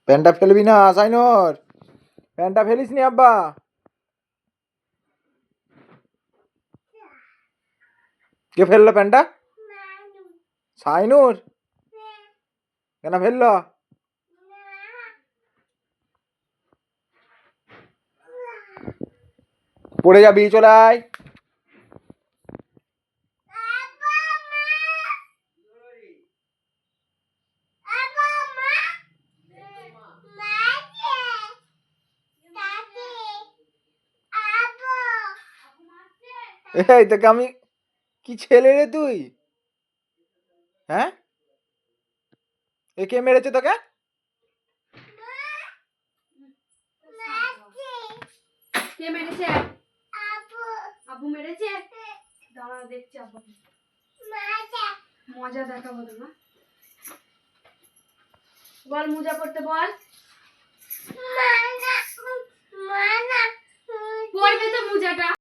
প্যান্টটা ফেলবি না সাইনুর, প্যান্টটা ফেলিস নি আব্বা। কে ফেললো প্যান্টটা? সাইনুর। কেন ফেললো? পড়ে যাবি, চলে আয়। এই তোকে আমি কি ছেলে রে তুই? হ্যাঁ, এ কে মেরেছে তোকে? কে মেরেছে? আব্বু মেরেছে? দাঁড়া দেখছি আব্বু। মজা দেখাবো তোমার। বল মোজা পড়তে বল।